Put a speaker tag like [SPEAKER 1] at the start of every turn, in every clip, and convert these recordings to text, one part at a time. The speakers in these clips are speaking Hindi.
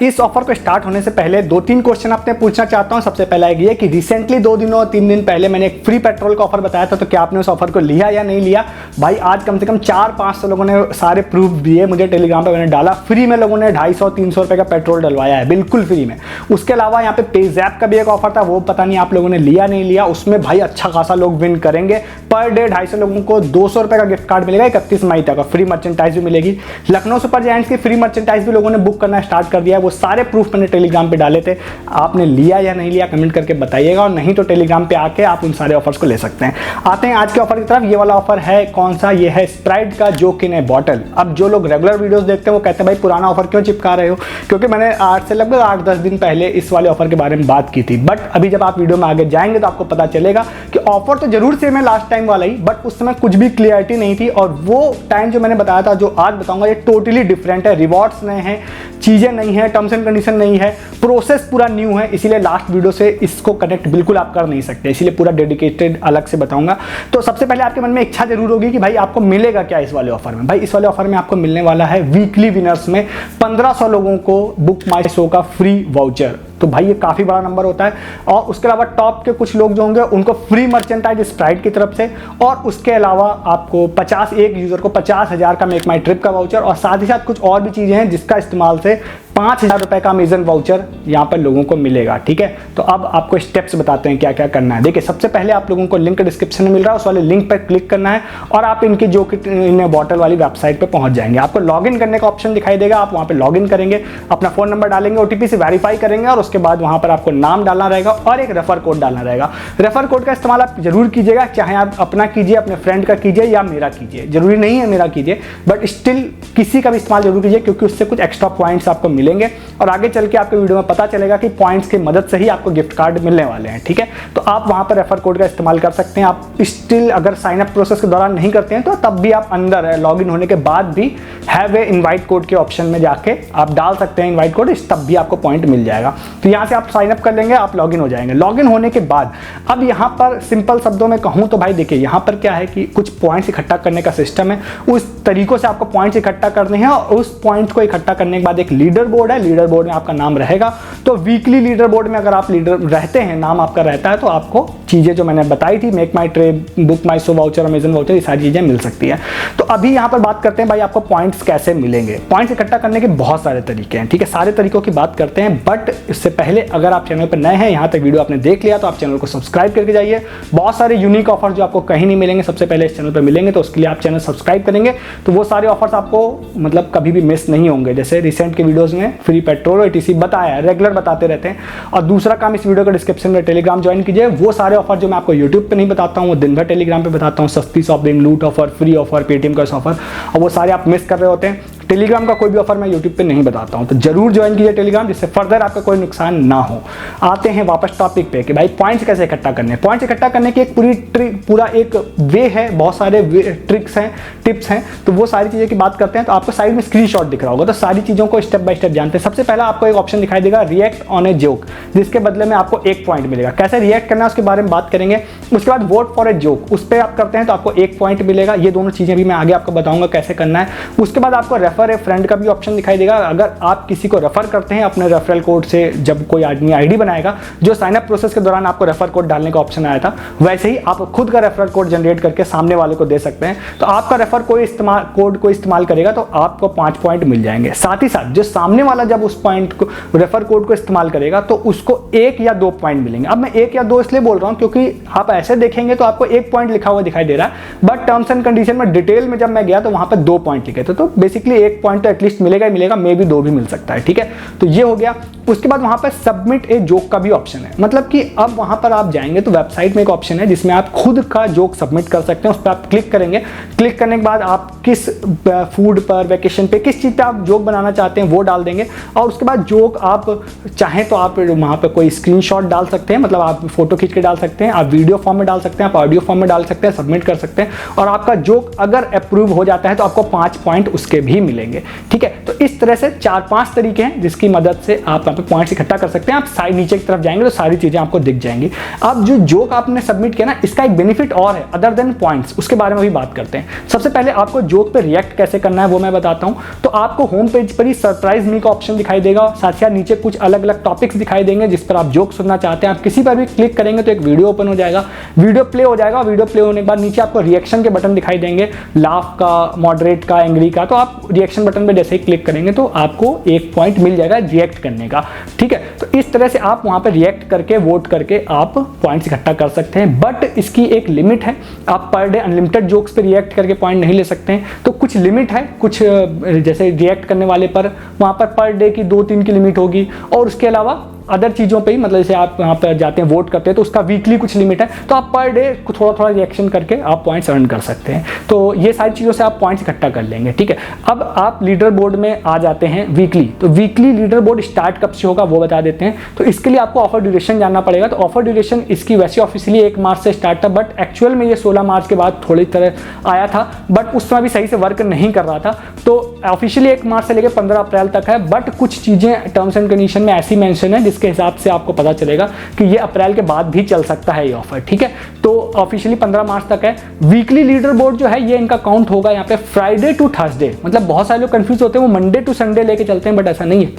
[SPEAKER 1] इस ऑफर को स्टार्ट होने से पहले 2-3 क्वेश्चन आपने पूछना चाहता हूं। सबसे पहला ये कि रिसेंटली 2 दिनों 3 दिन पहले मैंने एक फ्री पेट्रोल का ऑफर बताया था, तो क्या आपने उस ऑफर को लिया या नहीं लिया? भाई आज कम से कम 400-500 लोगों ने सारे प्रूफ दिए मुझे, टेलीग्राम पे मैंने डाला। फ्री में लोगों ने 250-300 रुपए का पेट्रोल डलवाया है, बिल्कुल फ्री में। उसके अलावा यहाँ पे पेज़ैप का भी एक ऑफर था, वो पता नहीं आप लोगों ने लिया नहीं लिया। उसमें भाई अच्छा खासा लोग विन करेंगे। पर डे 250 लोगों को 200 रुपए का गिफ्ट कार्ड मिलेगा 31 मई तक, फ्री मर्चेंटाइज भी मिलेगी। लखनऊ सुपर जायंट्स की फ्री मर्चेंटाइज भी लोगों ने बुक करना स्टार्ट कर दिया है। वो सारे प्रूफ मैंने टेलीग्राम पे डाले थे, आपने लिया या नहीं लिया कमेंट करके बताइएगा, और नहीं तो टेलीग्राम पे आके आप उन सारे ऑफर्स को ले सकते हैं। आते हैं आज के ऑफर की तरफ। ये वाला ऑफर है कौन सा? ये है स्प्राइट का जोक इन ए बॉटल। अब जो लोग रेगुलर वीडियोस देखते हैं वो कहते हैं भाई पुराना ऑफर क्यों चिपका रहे हो, क्योंकि मैंने आज से लगभग 8-10 दिन पहले इस वाले ऑफर के बारे में बात की थी। बट अभी जब आप वीडियो में आगे जाएंगे तो आपको पता चलेगा कि ऑफर तो जरूर सेम है लास्ट टाइम वाला ही, बट उस समय कुछ भी क्लियरिटी नहीं थी। और वो टाइम जो मैंने बताया था, जो आज बताऊंगा, ये टोटली डिफरेंट है। रिवॉर्ड्स नए हैं, चीजें नहीं है, टर्म्स एंड कंडीशन नहीं है, प्रोसेस पूरा न्यू है। इसीलिए लास्ट वीडियो से इसको कनेक्ट बिल्कुल आप कर नहीं सकते, इसीलिए पूरा डेडिकेटेड अलग से बताऊंगा। तो सबसे पहले आपके मन में इच्छा जरूर होगी कि भाई आपको मिलेगा क्या इस वाले ऑफर में। भाई इस वाले ऑफर में आपको मिलने वाला है वीकली विनर्स में 1500 लोगों को बुक माई शो का फ्री वाउचर। तो भाई ये काफ़ी बड़ा नंबर होता है। और उसके अलावा टॉप के कुछ लोग जो होंगे उनको फ्री मर्चेंटाइज स्प्राइट की तरफ से, और उसके अलावा आपको एक यूज़र को 50,000 का मेक माई ट्रिप का वाउचर, और साथ ही साथ कुछ और भी चीज़ें हैं जिसका इस्तेमाल से 5,000 रुपए का अमेजन वाउचर यहाँ पर लोगों को मिलेगा। ठीक है, तो अब आपको स्टेप्स बताते हैं क्या क्या करना है। देखिए, सबसे पहले आप लोगों को लिंक डिस्क्रिप्शन में मिल रहा है, उस वाले लिंक पर क्लिक करना है और आप इनकी जो इन बॉटल वाली वेबसाइट पर पहुंच जाएंगे। आपको लॉगिन करने का ऑप्शन दिखाई देगा, आप वहाँ पर लॉगिन करेंगे, अपना फ़ोन नंबर डालेंगे, OTP से वेरीफाई करेंगे, और उसके बाद वहाँ पर आपको नाम डालना रहेगा और एक रेफर कोड डालना रहेगा। रेफर कोड का इस्तेमाल आप जरूर कीजिएगा, चाहे आप अपना कीजिए, अपने फ्रेंड का कीजिए या मेरा कीजिए, जरूरी नहीं है मेरा कीजिए, बट स्टिल किसी का भी इस्तेमाल जरूर कीजिए, क्योंकि उससे कुछ एक्स्ट्रा पॉइंट्स आपको मिलेंगे और आगे चल के आपके वीडियो में पता चलेगा कि पॉइंट्स की मदद से ही आपको गिफ्ट कार्ड मिलने वाले हैं। ठीक है, तो आप वहां पर रेफर कोड का इस्तेमाल कर सकते हैं। आप स्टिल अगर साइन अप प्रोसेस के दौरान नहीं करते हैं तो तब भी आप अंदर लॉगिन होने के बाद भी हैव ए इनवाइट कोड के ऑप्शन में जाके आप डाल सकते हैं इनवाइट कोड, तब भी आपको पॉइंट मिल जाएगा। तो यहाँ से आप साइन अप कर लेंगे, आप लॉगिन हो जाएंगे। लॉगिन होने के बाद अब यहाँ पर सिंपल शब्दों में कहूँ तो भाई देखिए, यहाँ पर क्या है कि कुछ पॉइंट्स इकट्ठा करने का सिस्टम है, उस तरीकों से आपको पॉइंट्स इकट्ठा करने हैं, और उस पॉइंट्स को इकट्ठा करने के बाद एक लीडर बोर्ड है, लीडर बोर्ड में आपका नाम रहेगा। तो वीकली लीडर बोर्ड में अगर आप लीडर रहते हैं, नाम आपका रहता है, तो आपको चीजें जो मैंने बताई थी, मेक माई ट्रिप, बुक माई शो वाउचर, अमेजन वाउचर, ये सारी चीजें मिल सकती है। तो अभी यहाँ पर बात करते हैं भाई आपको पॉइंट्स कैसे मिलेंगे। पॉइंट्स इकट्ठा करने के बहुत सारे तरीके हैं, ठीक है, सारे तरीकों की बात करते हैं। बट इससे पहले अगर आप चैनल पर नए हैं, यहाँ तक वीडियो आपने देख लिया, तो आप चैनल को सब्सक्राइब करके जाइए। बहुत सारे यूनिक ऑफर जो आपको कहीं नहीं मिलेंगे, सबसे पहले इस चैनल पर मिलेंगे, तो उसके लिए आप चैनल सब्सक्राइब करेंगे तो वो सारे ऑफर्स आपको मतलब कभी भी मिस नहीं होंगे। जैसे रिसेंट के वीडियोस में फ्री पेट्रोल और ETC बताया है, रेगुलर बताते रहते हैं। और दूसरा काम, इस वीडियो के डिस्क्रिप्शन में टेलीग्राम ज्वाइन कीजिए। वो सारे ऑफर जो मैं आपको यूट्यूब पे नहीं बताता हूँ, वो दिन भर टेलीग्राम पे बताता हूँ। सस्ती शॉपिंग, लूट ऑफर, फ्री ऑफर, पेटीएम का ऑफर, और वो सारे आप मिस कर रहे होते हैं। टेलीग्राम का कोई भी ऑफर मैं यूट्यूब पे नहीं बताता हूं, तो जरूर ज्वाइन कीजिए टेलीग्राम, जिससे फर्दर आपका कोई नुकसान ना हो। आते हैं वापस टॉपिक पे कि भाई पॉइंट्स कैसे इकट्ठा करने हैं। पॉइंट्स इकट्ठा करने की एक पूरा एक वे है, बहुत सारे ट्रिक्स हैं, टिप्स हैं, तो वो सारी चीज़ें की बात करते हैं। तो आपको साइड में स्क्रीनशॉट दिख रहा होगा, तो सारी चीज़ों को स्टेप बाय स्टेप जानते हैं। सबसे पहला आपको एक ऑप्शन दिखाई देगा, रिएक्ट ऑन ए जोक, जिसके बदले में आपको 1 पॉइंट मिलेगा। कैसे रिएक्ट करना है उसके बारे में बात करेंगे। उसके बाद वोट फॉर ए जोक, उस पर आप करते हैं तो आपको 1 पॉइंट मिलेगा। ये दोनों चीज़ें भी मैं आगे आपको बताऊंगा कैसे करना है। उसके बाद आपको रेफर ए फ्रेंड का भी ऑप्शन दिखाई देगा। अगर आप किसी को रेफर करते हैं अपने रेफरल कोड से, जब कोई आदमी आईडी बनाएगा, जो साइन अप प्रोसेस के दौरान आपको रेफर कोड डालने का ऑप्शन आया था, वैसे ही आप खुद का रेफरल कोड जनरेट करके सामने वाले को दे सकते हैं। तो आपका रेफर कोड को इस्तेमाल करेगा तो आपको 5 पॉइंट मिल जाएंगे। साथ ही साथ जो सामने वाला जब उस पॉइंट को, रेफर कोड को इस्तेमाल करेगा, तो उसको 1 या 2 पॉइंट मिलेंगे। अब मैं 1 या 2 इसलिए बोल रहा हूं क्योंकि आप ऐसे देखेंगे तो आपको 1 पॉइंट लिखा हुआ दिखाई दे रहा है, बट टर्म्स एंड कंडीशन में डिटेल में जब मैं गया तो वहां पर 2 पॉइंट लिखे थे। तो बेसिकली 1 पॉइंट तो एटलीस्ट मिलेगा ही मिलेगा, मे भी 2 भी मिल सकता है। ठीक है, तो ये हो गया। उसके बाद वहां पर सबमिट ए जोक का भी ऑप्शन है, मतलब कि अब वहां पर आप जाएंगे तो वेबसाइट में एक ऑप्शन है जिसमें आप खुद का जोक सबमिट कर सकते हैं। उस पर आप क्लिक करेंगे, क्लिक करने के बाद आप किस फूड पर, वेकेशन पे, किस चीज़ पे आप जोक बनाना चाहते हैं वो डाल देंगे। और उसके बाद जोक आप चाहें तो आप वहाँ पर कोई स्क्रीनशॉट डाल सकते हैं, मतलब आप फोटो खींच के डाल सकते हैं, आप वीडियो फॉर्म में डाल सकते हैं, आप ऑडियो फॉर्म में डाल सकते हैं, सबमिट कर सकते हैं। और आपका जोक अगर अप्रूव हो जाता है तो आपको 5 पॉइंट उसके भी मिलेंगे। मिलेंगे। ठीक है, तो इस तरह से 4-5 तरीके हैं जिसकी मदद से आप यहाँ पे पॉइंट्स इकट्ठा कर सकते हैं। आप साइड नीचे की तरफ जाएंगे तो सारी चीजें आपको दिख जाएंगी। अब जो जोक आपने सबमिट किया ना, इसका एक बेनिफिट और है अदर देन पॉइंट्स, उसके बारे में भी बात करते हैं। सबसे पहले आपको जोक पे रिएक्ट कैसे करना है वो मैं बताता हूं। तो आपको होम पेज पर ही सरप्राइज मी का ऑप्शन दिखाई देगा, साथ ही साथ नीचे कुछ अलग अलग टॉपिक्स दिखाई देंगे जिस पर आप जोक सुनना चाहते हैं। आप किसी पर भी क्लिक करेंगे तो एक वीडियो ओपन हो जाएगा, वीडियो प्ले हो जाएगा। वीडियो प्ले होने के बाद नीचे आपको रिएक्शन के बटन दिखाई देंगे, लाफ का, मॉडरेट का, एंग्री का। तो आप रिएक्शन बटन पे जैसे ही क्लिक करेंगे तो आपको एक पॉइंट मिल जाएगा रिएक्ट करने का। ठीक है, तो इस तरह से आप वहां पे रिएक्ट करके, वोट करके आप पॉइंट्स इकट्ठा कर सकते हैं। बट इसकी एक लिमिट है, आप पर डे अनलिमिटेड जोक्स पे रिएक्ट करके पॉइंट नहीं ले सकते हैं। तो कुछ लिमिट है, कुछ जैसे रिएक्ट करने वाले पर वहां पर डे की 2-3 की लिमिट होगी, और उसके अलावा अदर चीज़ों पे ही, मतलब जैसे आप वहाँ पर जाते हैं वोट करते हैं तो उसका वीकली कुछ लिमिट है। तो आप पर डे थोड़ा थोड़ा रिएक्शन करके आप पॉइंट्स अर्न कर सकते हैं। तो ये सारी चीज़ों से आप पॉइंट्स इकट्ठा कर लेंगे। ठीक है, अब आप लीडर बोर्ड में आ जाते हैं वीकली। तो वीकली लीडर बोर्ड स्टार्ट कब से होगा वो बता देते हैं। तो इसके लिए आपको ऑफर ड्यूरेशन जानना पड़ेगा। तो ऑफर ड्यूरेशन इसकी वैसे ऑफिशियली 1 मार्च से स्टार्ट था, बट एक्चुअल में ये 16 मार्च के बाद थोड़ी तरह आया था, बट उस समय भी सही से वर्क नहीं कर रहा था। तो ऑफिशियली 1 मार्च से लेकर 15 अप्रैल तक है, बट कुछ चीज़ें टर्म्स एंड कंडीशन में ऐसी मेंशन है जिसके हिसाब से आपको पता चलेगा कि ये अप्रैल के बाद भी चल सकता है ये ऑफर। ठीक है, तो ऑफिशियली 15 मार्च तक है। वीकली लीडर बोर्ड जो है ये इनका काउंट होगा यहाँ पे फ्राइडे टू थर्सडे। मतलब बहुत सारे लोग कंफ्यूज होते हैं, वो मंडे टू संडे लेके चलते हैं, बट ऐसा नहीं है,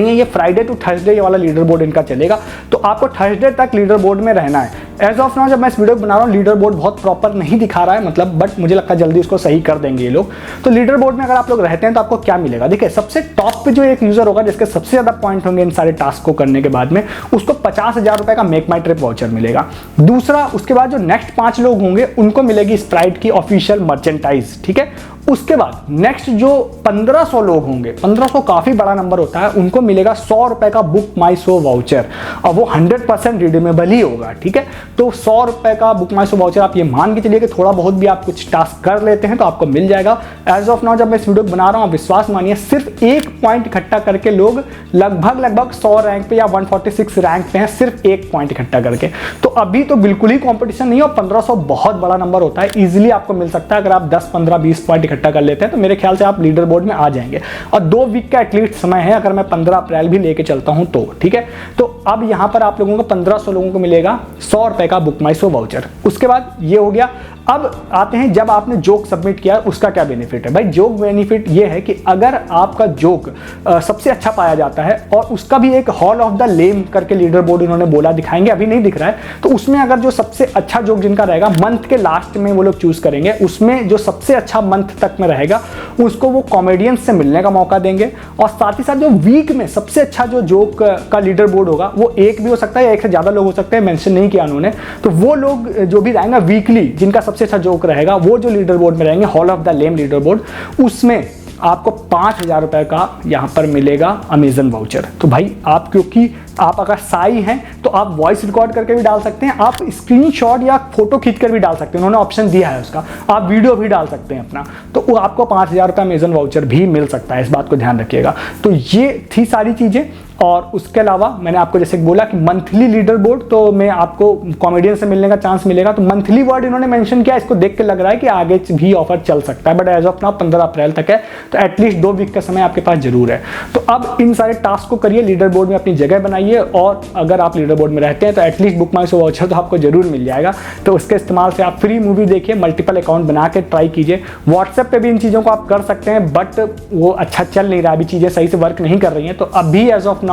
[SPEAKER 1] ये फ्राइडे टू थर्सडे वाला लीडर बोर्ड इनका चलेगा। तो आपको थर्सडे तक लीडर बोर्ड में रहना है। एज ऑफ नाउ जब मैं इस वीडियो को बना रहा हूँ लीडर बोर्ड बहुत प्रॉपर नहीं दिखा रहा है, मतलब, बट मुझे लगता है जल्दी उसको सही कर देंगे ये लोग। तो लीडर बोर्ड में अगर आप लोग रहते हैं तो आपको क्या मिलेगा, देखिए सबसे टॉप पे जो एक यूजर होगा जिसके सबसे ज्यादा पॉइंट होंगे इन सारे टास्क को करने के बाद में, उसको 50,000 रुपए का मेक माई ट्रिप वाउचर मिलेगा। दूसरा, उसके बाद जो नेक्स्ट 5 लोग होंगे उनको मिलेगी स्प्राइट की ऑफिशियल मर्चेंटाइज। ठीक है, उसके बाद नेक्स्ट जो 1500 लोग होंगे, 1500 काफी बड़ा नंबर होता है, उनको मिलेगा 100 रुपए का बुक माई शो वाउचर, और वो 100% रिडीमेबल ही होगा। ठीक है, तो 100 रुपए का बुक माई शो वाउचर आप ये मान के चलिए कि थोड़ा बहुत भी आप कुछ टास्क कर लेते हैं तो आपको मिल जाएगा। एज ऑफ नाउ जब मैं इस वीडियो को बना रहा हूं, आप विश्वास मानिए सिर्फ 1 पॉइंट इकट्ठा करके लोग लगभग 100 रैंक पे या 146 रैंक पे हैं, सिर्फ 1 पॉइंट इकट्ठा करके। तो अभी तो बिल्कुल ही कॉम्पिटिशन नहीं है, और 1500 बहुत बड़ा नंबर होता है, इजिली आपको मिल सकता है। अगर आप 10, 15, 20 पॉइंट इकट्ठा कर लेते हैं तो मेरे ख्याल से आप लीडर बोर्ड में आ जाएंगे। और 2 वीक का एटलीस्ट समय है अगर मैं 15 अप्रैल भी लेके चलता हूं तो। ठीक है, तो अब यहां पर आप लोगों को 1500 लोगों को मिलेगा 100 रुपए का बुक माई शो वाउचर। उसके बाद ये हो गया। अब आते हैं जब आपने जोक सबमिट किया उसका क्या बेनिफिट है। भाई जोक बेनिफिट ये है कि अगर आपका जोक सबसे अच्छा पाया जाता है, और उसका भी एक हॉल ऑफ द लेम करके लीडर बोर्ड उन्होंने बोला, दिखाएंगे, अभी नहीं दिख रहा है, तो उसमें अगर जो सबसे अच्छा जोक जिनका रहेगा मंथ के लास्ट में वो लोग चूज करेंगे, उसमें जो सबसे अच्छा मंथ तक में रहेगा उसको वो कॉमेडियन से मिलने का मौका देंगे। और साथ ही साथ जो वीक में सबसे अच्छा जो जोक का लीडर बोर्ड होगा वो एक भी हो सकता है या एक से ज्यादा लोग हो सकते हैं, मेंशन नहीं किया उन्होंने, तो वो लोग जो भी रहेंगे वीकली जिनका सबसे अच्छा जोक रहेगा वो जो लीडर बोर्ड में रहेंगे, hall of the lame leader board, उसमें आपको 5000 रुपए का यहां पर मिलेगा अमेजन वाउचर। तो भाई आप, क्योंकि आप अगर साई हैं तो आप वॉइस रिकॉर्ड करके भी डाल सकते हैं, आप स्क्रीनशॉट या फोटो खींचकर भी डाल सकते हैं, उन्होंने ऑप्शन दिया है उसका, आप वीडियो भी डाल सकते हैं अपना, तो वो आपको 5000 रुपये अमेजन वाउचर भी मिल सकता है, इस बात को ध्यान रखिएगा। तो ये थी सारी चीज़ें। और उसके अलावा मैंने आपको जैसे बोला कि मंथली लीडर बोर्ड, तो मैं आपको कॉमेडियन से मिलने का चांस मिलेगा। तो मंथली वर्ड इन्होंने मेंशन किया, इसको देख के लग रहा है कि आगे भी ऑफर चल सकता है, बट एज ऑफ नाउ 15 अप्रैल तक है, तो एटलीस्ट 2 वीक का समय आपके पास जरूर है। तो अब इन सारे टास्क को करिए, लीडर बोर्ड में अपनी जगह बनाइए, और अगर आप लीडर बोर्ड में रहते हैं तो एटलीस्ट बुक माई शो वाउचर तो आपको जरूर मिल जाएगा। तो उसके इस्तेमाल से आप फ्री मूवी देखिए, मल्टीपल अकाउंट बना के ट्राई कीजिए। व्हाट्सएप पे भी इन चीज़ों को आप कर सकते हैं, बट वो अच्छा चल नहीं रहा, अभी चीज़ें सही से वर्क नहीं कर रही हैं। तो अभी एज ऑफ नाउ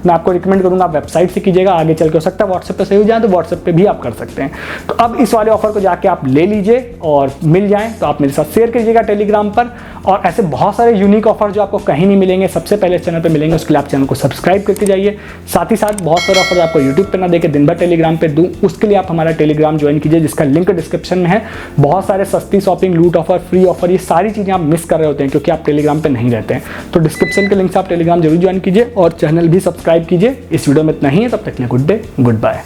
[SPEAKER 1] मैं आपको रिकमेंड करूंगा आप वेबसाइट से कीजिएगा, आगे चल के हो सकता है व्हाट्सएप पे सही हो जाए तो व्हाट्सएप पे भी आप कर सकते हैं। तो अब इस वाले ऑफर को जाके आप ले लीजिए, और मिल जाए तो आप मेरे साथ शेयर कीजिएगा टेलीग्राम पर। और ऐसे बहुत सारे यूनिक ऑफर जो आपको कहीं नहीं मिलेंगे, सबसे पहले इस चैनल पे मिलेंगे, उसके लिए आप चैनल को सब्सक्राइब करके जाइए। साथ ही साथ बहुत सारे ऑफर आपको यूट्यूब पे ना देके दिन भर टेलीग्राम पे दूं, उसके लिए आप हमारा टेलीग्राम ज्वाइन कीजिए, जिसका लिंक डिस्क्रिप्शन में है। बहुत सारे सस्ती शॉपिंग, लूट ऑफर, फ्री ऑफर, ये सारी चीज़ें आप मिस कर रहे होते हैं क्योंकि आप टेलीग्राम पे नहीं रहते हैं। तो डिस्क्रिप्शन के लिंक से आप टेलीग्राम जरूर ज्वाइन कीजिए और चैनल भी सब्सक्राइब कीजिए। इस वीडियो में इतना ही है, तब तक के लिए गुड डे, गुड बाय।